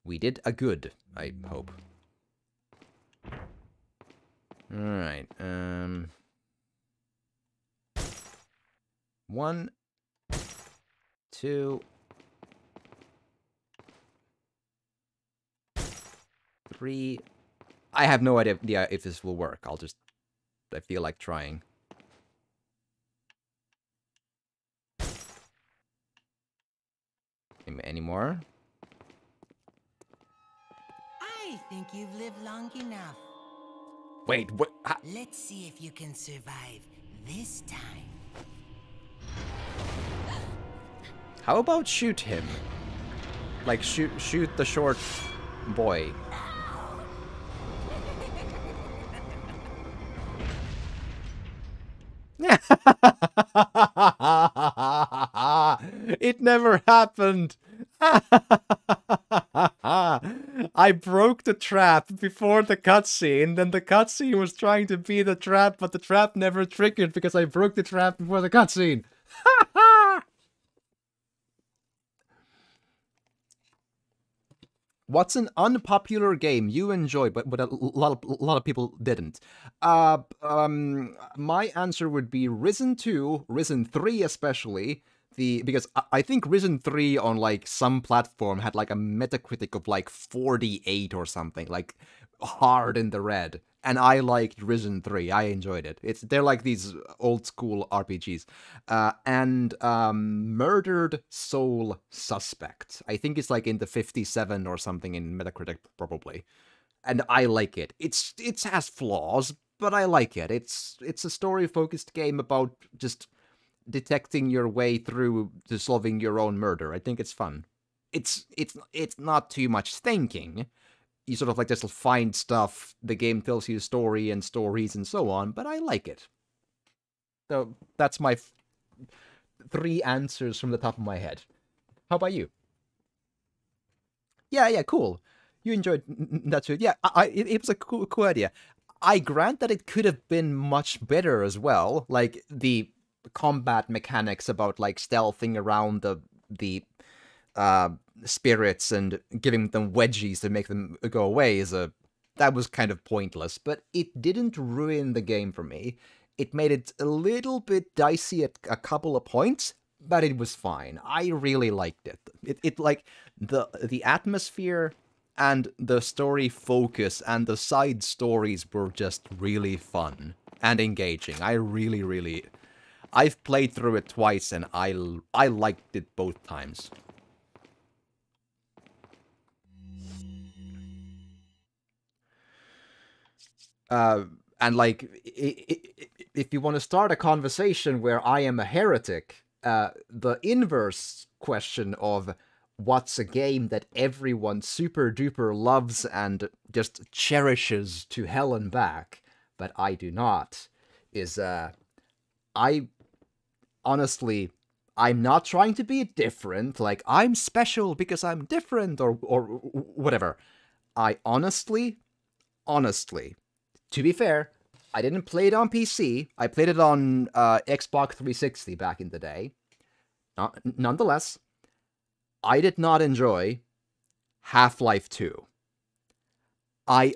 S1: We did a good, I hope. Alright, 1, 2, 3. I have no idea if this will work. I feel like trying. Any more?
S2: I think you've lived long enough.
S1: Wait, what?
S2: Let's see if you can survive this time.
S1: How about shoot him? Like, shoot the short boy. It never happened. I broke the trap before the cutscene, then the cutscene was trying to be the trap, but the trap never triggered because I broke the trap before the cutscene. What's an unpopular game you enjoyed, but a lot of people didn't? My answer would be Risen 2, Risen 3 especially, because I think Risen 3 on like some platform had like a Metacritic of like 48 or something, like hard in the red. And I liked Risen 3. I enjoyed it. They're like these old school RPGs. And Murdered Soul Suspect. I think it's like in the 57 or something in Metacritic, probably. And I like it. It has flaws, but I like it. It's a story-focused game about just detecting your way through to solving your own murder. I think it's fun. It's not too much thinking. You sort of like just find stuff, the game tells you a story and stories and so on, but I like it. So that's my 3 answers from the top of my head. How about you? Yeah, cool. You enjoyed that too. Yeah, it was a cool idea. I grant that it could have been much better as well, like the combat mechanics about like stealthing around the spirits and giving them wedgies to make them go away that was kind of pointless, but it didn't ruin the game for me. It made it a little bit dicey at a couple of points, but it was fine. I really liked it. It like the atmosphere and the story focus and the side stories were just really fun and engaging. I've played through it twice and I liked it both times. And like, if you want to start a conversation where I am a heretic, the inverse question of what's a game that everyone super duper loves and just cherishes to hell and back, but I do not, is, honestly, I'm not trying to be different, like, I'm special because I'm different, or whatever. I honestly, to be fair, I didn't play it on PC. I played it on Xbox 360 back in the day. Nonetheless, I did not enjoy Half-Life 2. I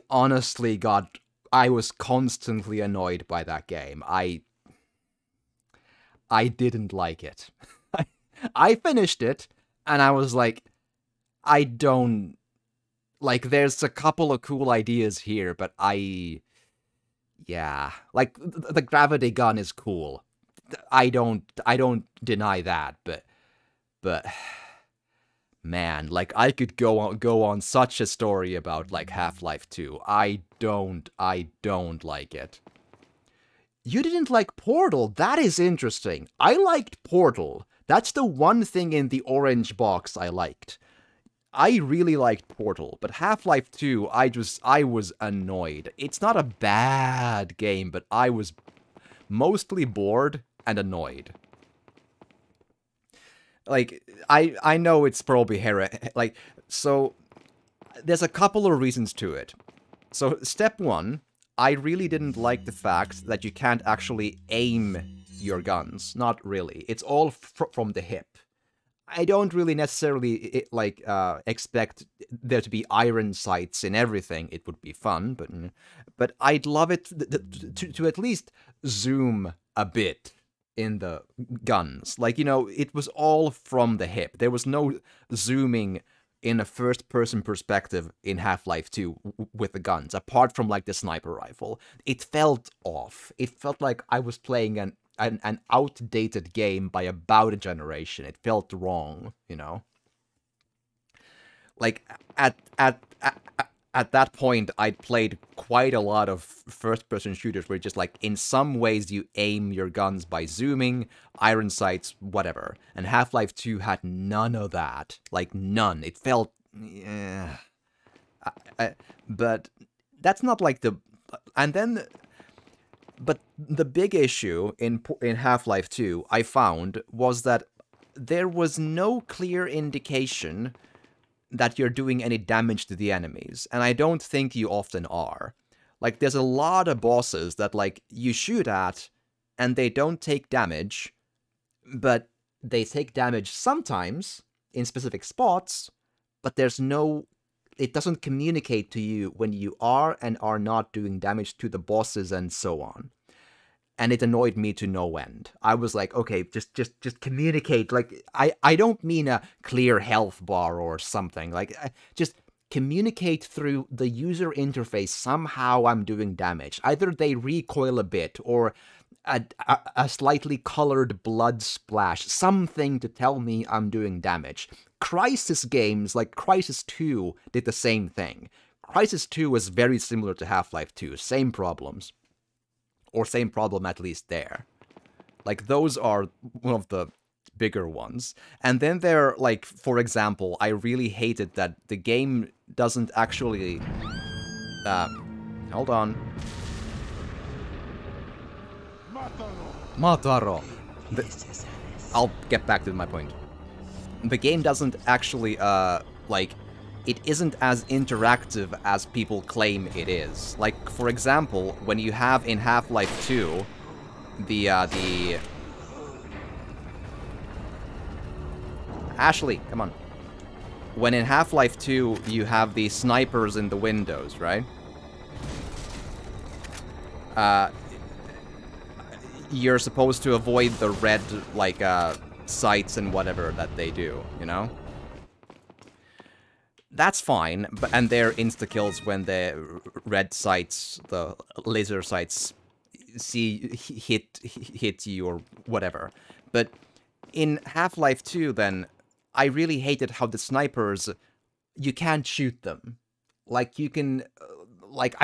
S1: was constantly annoyed by that game. I didn't like it. I finished it, and I was like, I don't... Like, there's a couple of cool ideas here, but yeah. Like, the gravity gun is cool. I don't deny that, but... Man, like, I could go on such a story about, like, Half-Life 2. I don't like it. You didn't like Portal? That is interesting. I liked Portal. That's the one thing in the orange box I liked. I really liked Portal, but Half-Life 2, I was annoyed. It's not a bad game, but I was mostly bored and annoyed. Like, I know it's probably like, so there's a couple of reasons to it. So, step one, I really didn't like the fact that you can't actually aim your guns. Not really. It's all from the hip. I don't really necessarily expect there to be iron sights in everything. It would be fun, but I'd love it to at least zoom a bit in the guns. Like, you know, it was all from the hip. There was no zooming in a first-person perspective in Half-Life 2 with the guns, apart from, like, the sniper rifle. It felt off. It felt like I was playing an outdated game by about a generation. It felt wrong, you know? Like, at that point, I'd played quite a lot of first-person shooters where just, like, in some ways you aim your guns by zooming, iron sights, whatever. And Half-Life 2 had none of that. Like, none. It felt... yeah. But that's not like the... And then... But the big issue in Half-Life 2, I found, was that there was no clear indication that you're doing any damage to the enemies, and I don't think you often are. Like, there's a lot of bosses that, like, you shoot at, and they don't take damage, but they take damage sometimes, in specific spots, but there's no... It doesn't communicate to you when you are and are not doing damage to the bosses and so on. And it annoyed me to no end. I was like, okay, just communicate. Like, I don't mean a clear health bar or something. Like, just communicate through the user interface. Somehow I'm doing damage. Either they recoil a bit, or a slightly colored blood splash. Something to tell me I'm doing damage. Crysis games like Crysis 2 did the same thing. Crysis 2 was very similar to Half-Life 2. Same problems. Or same problem at least there. Like, those are one of the bigger ones. And then there, like, for example, I really hated that the game doesn't actually... hold on. Mataro! I'll get back to my point. The game doesn't actually, like... It isn't as interactive as people claim it is. Like, for example, when you have in Half-Life 2, the... Ashley, come on. When in Half-Life 2, you have the snipers in the windows, right? You're supposed to avoid the red, like, sights and whatever that they do, you know? That's fine, and they're insta-kills when the red sights, the laser sights, hit you or whatever. But in Half-Life 2, then, I really hated how the snipers, you can't shoot them. Like, you can, like,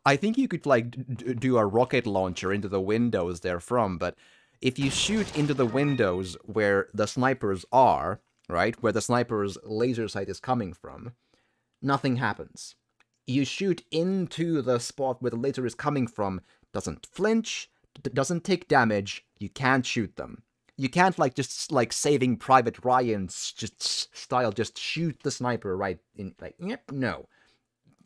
S1: I think you could, like, do a rocket launcher into the windows they're from, but if you shoot into the windows where the snipers are, right, where the sniper's laser sight is coming from, nothing happens. You shoot into the spot where the laser is coming from, doesn't flinch, doesn't take damage, you can't shoot them. You can't, like, just, like, Saving Private Ryan's style, just shoot the sniper right in, like, no.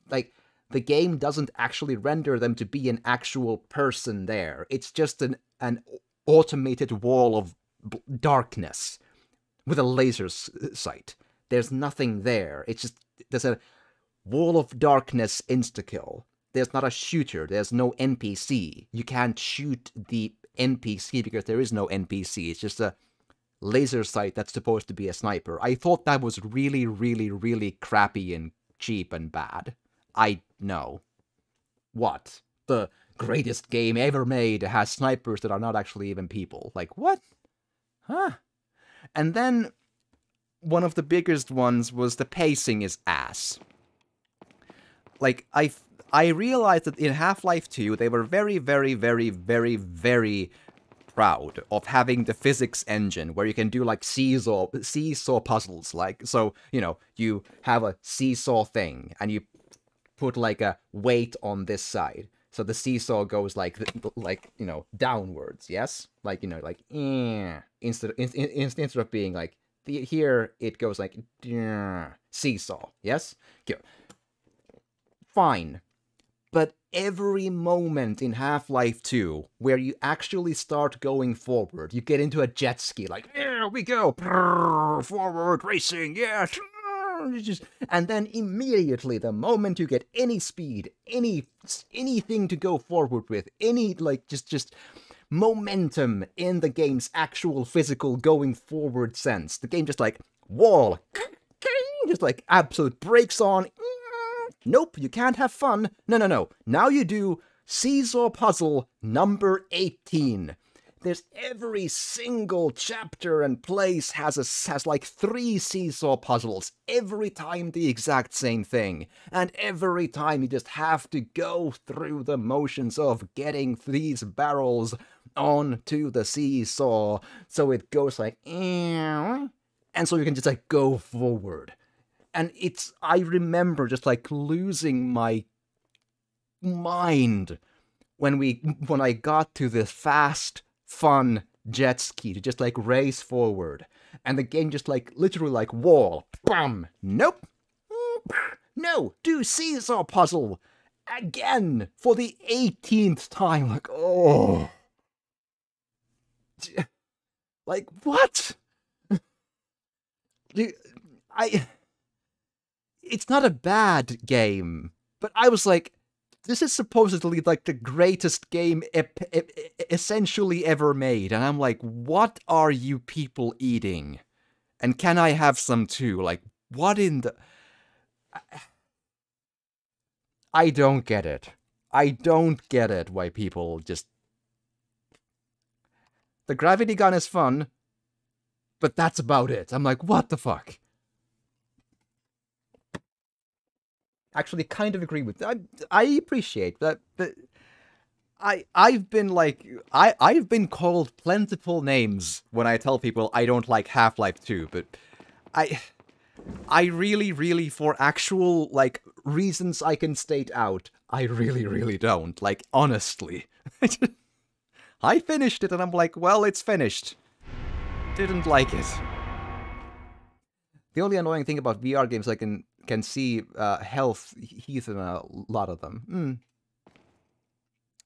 S1: Like, the game doesn't actually render them to be an actual person there. It's just an automated wall of darkness with a laser sight. There's nothing there. It's just, there's a wall of darkness insta-kill. There's not a shooter. There's no NPC. You can't shoot the NPC because there is no NPC. It's just a laser sight that's supposed to be a sniper. I thought that was really, really, really crappy and cheap and bad. I know. What? The greatest game ever made has snipers that are not actually even people. Like, what? Huh? And then one of the biggest ones was the pacing is ass. Like, I realized that in Half-Life 2, they were very, very, very, very, very proud of having the physics engine where you can do, like, seesaw puzzles. Like, so, you know, you have a seesaw thing, and you put, like, a weight on this side. So the seesaw goes like you know, downwards, yes? Like, you know, like instead of being like here it goes like seesaw, yes? Good. Fine. But every moment in Half-Life 2 where you actually start going forward, you get into a jet ski, like, here we go, forward, racing, yes, and then immediately, the moment you get any speed, anything to go forward with, any, like, just momentum in the game's actual physical going forward sense, the game just, like, wall, just, like, absolute brakes on. Nope, you can't have fun. No. Now you do Seesaw Puzzle number 18. There's every single chapter and place has like 3 seesaw puzzles. Every time the exact same thing. And every time you just have to go through the motions of getting these barrels onto the seesaw. So it goes like, and so you can just like go forward. And I remember just like losing my mind when I got to this fast, fun jet ski to just like race forward. And the game just like literally like wall, bam, nope, no, do seesaw puzzle again for the 18th time. Like, oh, like what? It's not a bad game, but I was like, this is supposedly like the greatest game essentially ever made, and I'm like, what are you people eating? And can I have some too? Like, what in the... I don't get it. I don't get it why people just... The gravity gun is fun, but that's about it. I'm like, what the fuck? Actually kind of agree with that. I appreciate that, but I've been like I've been called plentiful names when I tell people I don't like Half-Life 2, but I really for actual like reasons I can state out, I really don't. Like, honestly. I finished it and I'm like, well, it's finished. Didn't like it. The only annoying thing about VR games I can see health Heath in a lot of them.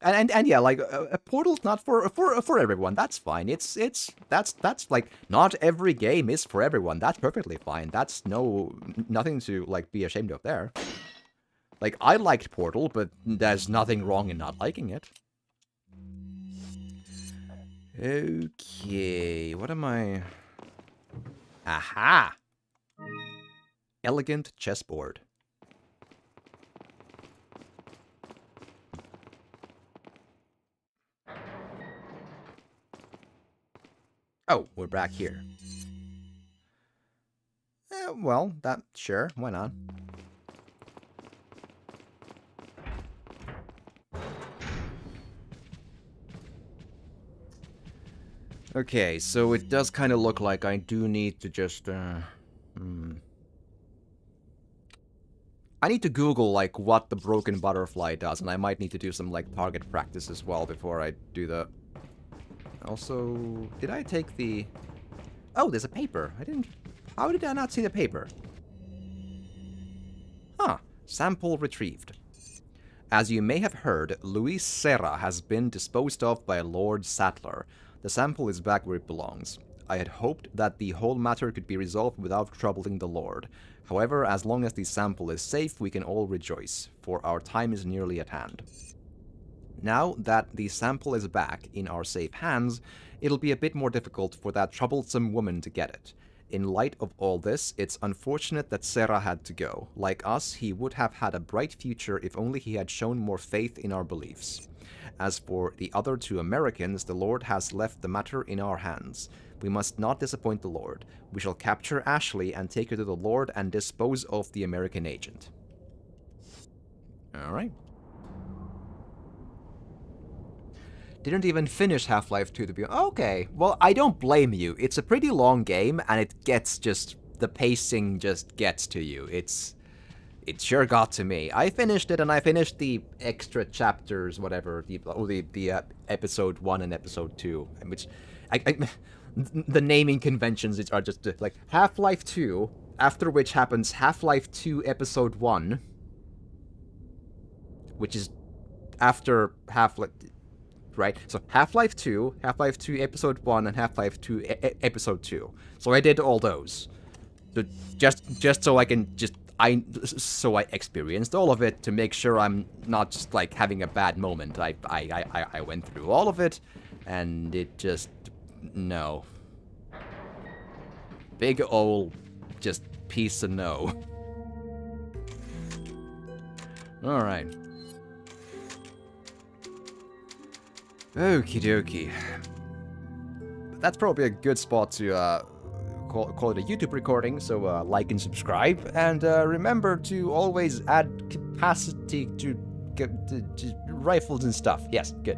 S1: And yeah, like a Portal's not for everyone. That's fine. That's like not every game is for everyone. That's perfectly fine. That's nothing to like be ashamed of there. Like, I liked Portal, but there's nothing wrong in not liking it. Okay, what am I? Aha! Elegant chessboard. Oh, we're back here. Well, sure, why not? Okay, so it does kind of look like I do need to just, I need to Google, like, what the broken butterfly does, and I might need to do some, like, target practice as well before I do that. Also, did I take the... Oh, there's a paper. How did I not see the paper? Huh. Sample retrieved. As you may have heard, Luis Serra has been disposed of by Lord Sattler. The sample is back where it belongs. I had hoped that the whole matter could be resolved without troubling the Lord. However, as long as the sample is safe, we can all rejoice, for our time is nearly at hand. Now that the sample is back in our safe hands, it'll be a bit more difficult for that troublesome woman to get it. In light of all this, it's unfortunate that Serra had to go. Like us, he would have had a bright future if only he had shown more faith in our beliefs. As for the other 2 Americans, the Lord has left the matter in our hands. We must not disappoint the Lord. We shall capture Ashley and take her to the Lord and dispose of the American agent. Alright. Didn't even finish Half-Life 2 to be... Okay, well, I don't blame you. It's a pretty long game, and it gets just... The pacing just gets to you. It's it sure got to me. I finished it, and I finished the extra chapters, whatever, the episode 1 and episode 2, which the naming conventions are just like Half-Life 2, after which happens Half-Life 2 episode 1, which is after Half-Life, right? So Half-Life 2, Half-Life 2 episode 1, and Half-Life 2 episode 2. So I did all those. So just so I can so I experienced all of it to make sure I'm not just like having a bad moment. I went through all of it, and it just no. Big ol' just piece of no. All right. Okie dokie. But that's probably a good spot to call it a YouTube recording, so like and subscribe, and remember to always add capacity to rifles and stuff. Yes, good.